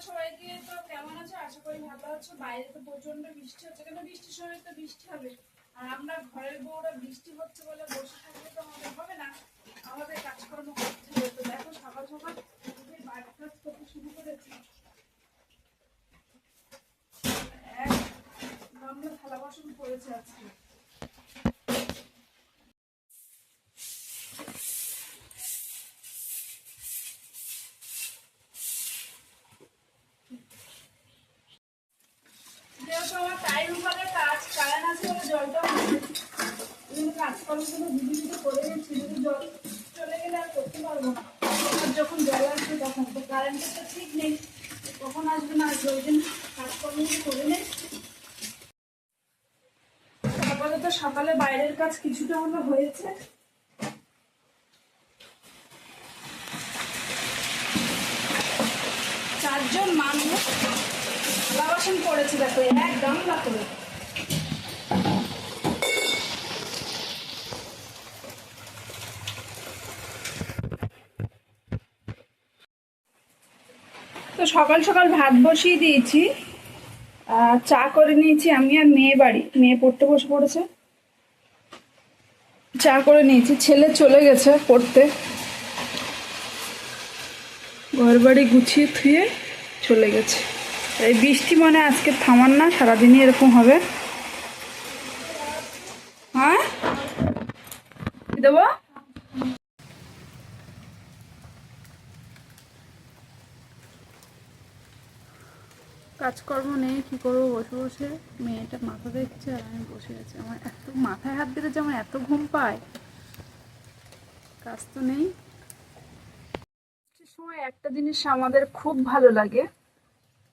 সবাইকে। তো কেমন আছো? আশা করি ভালো আছো। বাইরে তো প্রচন্ড বৃষ্টি হচ্ছে, কেন বৃষ্টির সময় তো বৃষ্টি হবে, আর আমরা ঘরের বউরা বৃষ্টি হচ্ছে বলে বসে থাকলে তো আমাদের হবে না, আমাদের কাজকর্ম করতে হবে। তো দেখো সকাল সকাল বাড়ির কাজ করতে শুরু করেছি। এক গামলা থালা বাসন পড়েছে আজকে। যেহেতু আমার টাইম হলে কাজ কারেন্ট আছে বলে জলটা কাজকর্মগুলো ধীরে ধীরে করে নিচ্ছি, যদি জল চলে গেলে আর করতে পারবো না। আর যখন জল আসবে তখন তো কারেন্টের তো ঠিক নেই, কখন আসবে না আসবে, ওই জন্য কাজকর্মগুলো করে নেই। আপাতত সকালে বাইরের কাজ কিছুটা হলো হয়েছে। চারজন মানুষ থালা বাসন পড়েছে, দেখো এক গামলা করে। তো সকাল সকাল ভাত বসিয়ে দিয়েছি, চা করে নিয়েছি আমি আর মেয়ে পড়তে বসে পড়েছে। চা করে নিয়েছি, ছেলে চলে গেছে পড়তে, ঘর বাড়ি গুছিয়ে থুয়ে চলে গেছে। এই বৃষ্টি মানে আজকে থামার না, সারাদিনই এরকম হবে। হ্যাঁ দেবো। কাজকর্ম নেই, কি করবো, বসে বসে মেয়েটা মাথা দেখছে আর আমি বসে আছি। আমার এত মাথায় হাত দিলে যে আমার এত ঘুম পায়, কাজ তো নেই। সময় একটা জিনিস আমাদের খুব ভালো লাগে,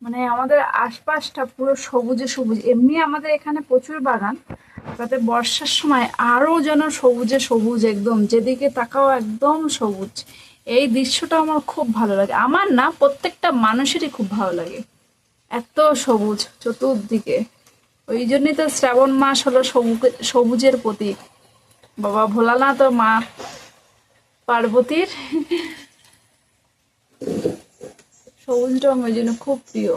মানে আমাদের আশপাশটা পুরো সবুজে সবুজ। এমনি আমাদের এখানে প্রচুর বাগান, তাতে বর্ষার সময় আরো যেন সবুজে সবুজ, একদম যেদিকে তাকাও একদম সবুজ। এই দৃশ্যটা আমার খুব ভালো লাগে, আমার না প্রত্যেকটা মানুষেরই খুব ভালো লাগে, এত সবুজ চতুর্দিকে। ওই জন্যই তো শ্রাবণ মাস হলো সবুজের প্রতীক। বাবা ভোলানাথ ও মা পার্বতীর সবুজ রং ওই জন্য খুব প্রিয়।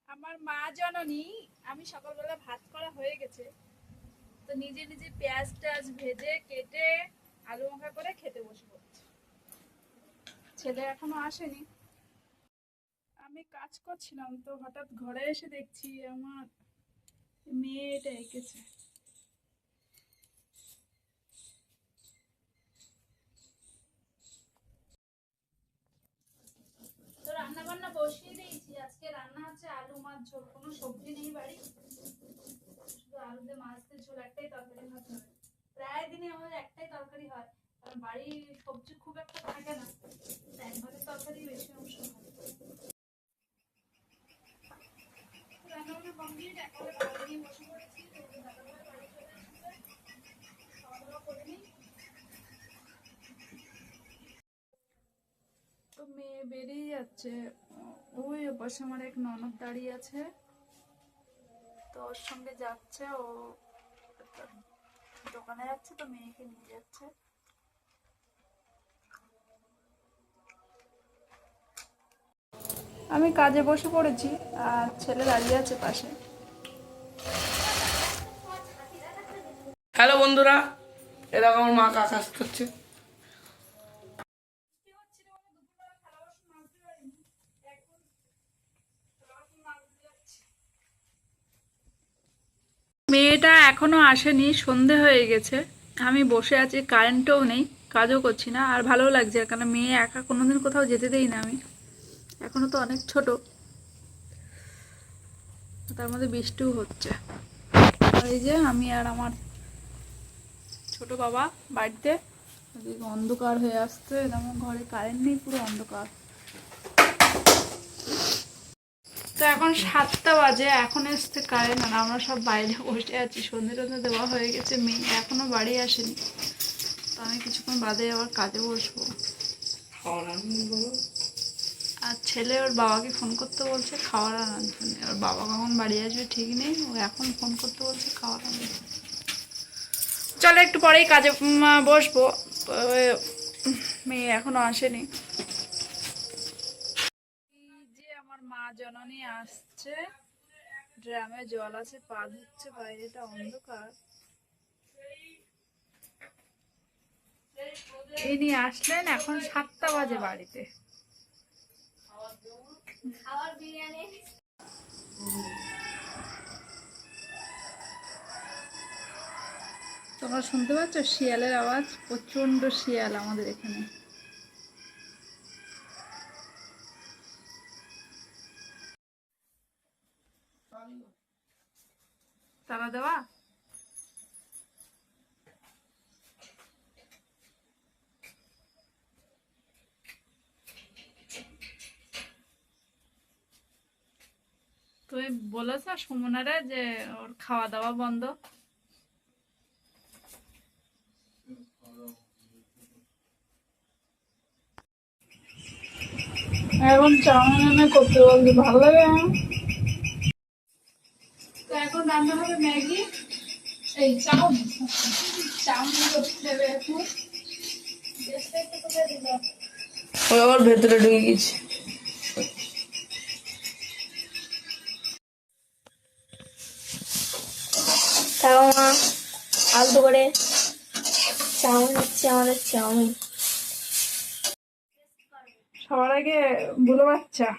আমার মা জননী, আমি সকালবেলা ভাত করা হয়ে গেছে, তো নিজে নিজে পেঁয়াজ টাজ ভেজে কেটে আলু মাখা করে খেতে বসে পড়ছে। ছেলে এখনো আসেনি। আমি কাজ করছিলাম, তো হঠাৎ ঘরে এসে দেখছি আমার মেয়ে এটা এঁকেছে। তো রান্না বান্না বসিয়ে দিয়েছি। আজকে রান্না হচ্ছে আলু মাছ ঝোল, কোনো সবজি নেই বাড়ি, শুধু আলু দিয়ে মাছ দিয়ে ঝোল, একটাই তরকারি ভাত হবে। প্রায় দিনই আমাদের একটাই তরকারি হয়, কারণ বাড়ি সবজি খুব একটা থাকে না, এক ভাগের তরকারি বেশি অংশ হয়। রান্নাবান্না কমপ্লিট, একবারে ভাত নিয়ে বসে পড়েছি। দাদাভাই বাড়ি চলে এসেছে, খাওয়া দাওয়া করে নিই। তো মেয়ে বেরিয়ে যাচ্ছে, ওই পাশে আমার এক ননদ দাঁড়িয়ে আছে, তো ওর সঙ্গে যাচ্ছে। ও দোকানে যাচ্ছে, তো মেয়েকে নিয়ে যাচ্ছে। আমি কাজে বসে পড়েছি আর ছেলে দাঁড়িয়ে আছে পাশে। হ্যালো বন্ধুরা, এরকম আমার মা কাজ করছে। মেয়েটা এখনো আসেনি, সন্ধে হয়ে গেছে। আমি বসে আছি, কারেন্টও নেই, কাজও করছি না, আর ভালোও লাগছে, কারণ মেয়ে একা কোনোদিন কোথাও যেতে দেই না আমি, এখনো তো অনেক ছোট, তার মধ্যে বৃষ্টিও হচ্ছে। আর এই যে আমি আর আমার ছোট বাবা বাড়িতে, অন্ধকার হয়ে আসছে, আমার ঘরে কারেন্ট নেই, পুরো অন্ধকার। তো এখন 7টা বাজে, এখন এসছে কারেন্ট, আর আমরা সব বাইরে বসে আছি। সন্ধে টন্ধে দেওয়া হয়ে গেছে, মেয়ে এখনো বাড়ি আসেনি, তো আমি কিছুক্ষণ বাদে আবার কাজে বসবো। আর ছেলে ওর বাবাকে ফোন করতে বলছে খাবার আনার জন্য, ওর বাবা কখন বাড়ি আসবে ঠিক নেই, ও এখন ফোন করতে বলছে খাবার আনার জন্য। চ চলো একটু পরেই কাজে বসবো। মেয়ে এখনো আসেনি। এই যে আমার মা জননী আসছে, ড্রামে জল আছে, পা ধুচ্ছে, বাইরেটা অন্ধকার। ইনি আসলেন এখন 7টা বাজে বাড়িতে। তোমরা শুনতে পাচ্ছ শিয়ালের আওয়াজ? প্রচন্ড শিয়াল আমাদের এখানে। তালা দেওয়া? তুমি বলেছ সুমনারে যে ওর খাওয়া দাওয়া বন্ধ? এখন চাউমিন করতে বলতে ভালো লাগে। তো এখন রান্না হবে ম্যাগি, এই চাউমিন। চাউমিন করতে হবে এখন। গ্যাসটা একটু কোথায় দিলাম? ওই আবার ভেতরে ঢুকে গেছে। তাও মা আলতো করে চাউমিন হচ্ছে আমাদের চাউমিন। সবার আগে বুলো বাচ্চা।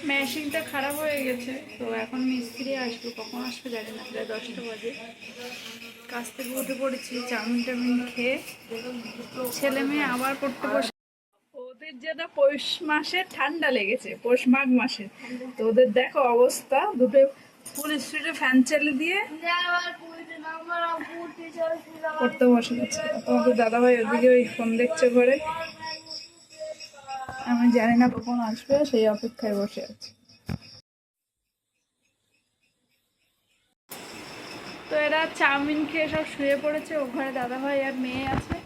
মেশিনটা খারাপ হয়ে গেছে, তো এখন মিস্ত্রি আসবে, কখন আসবে জানি না, প্রায় 10টা বাজে। কাজ থেকে উঠে পড়েছি, চাউমিন টাউমিন খেয়ে ছেলে মেয়ে আবার পড়তে বসে। ওদের যেন পৌষ মাসে ঠান্ডা লেগেছে, পৌষ মাঘ মাসে। তো ওদের দেখো অবস্থা, দুটো ফুল স্পিডে ফ্যান চালিয়ে দিয়ে পড়তে বসে গেছে। তোমাদের দাদাভাই ওদিকে ওই ফোন দেখছে ঘরে, আমি জানি না কখন আসবে, সেই অপেক্ষায় বসে আছে। তো এরা চাউমিন খেয়ে সব শুয়ে পড়েছে, ও ঘরে দাদাভাই আর মেয়ে আছে।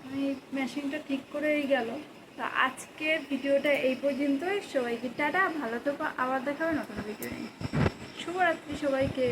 আমি মেশিনটা ঠিক করেই গেল। তো আজকের ভিডিওটা এই পর্যন্তই। সবাইকে টাটা, ভালো থেকো, আবার দেখা হবে নতুন ভিডিও নিয়ে। শুভরাত্রি সবাইকে।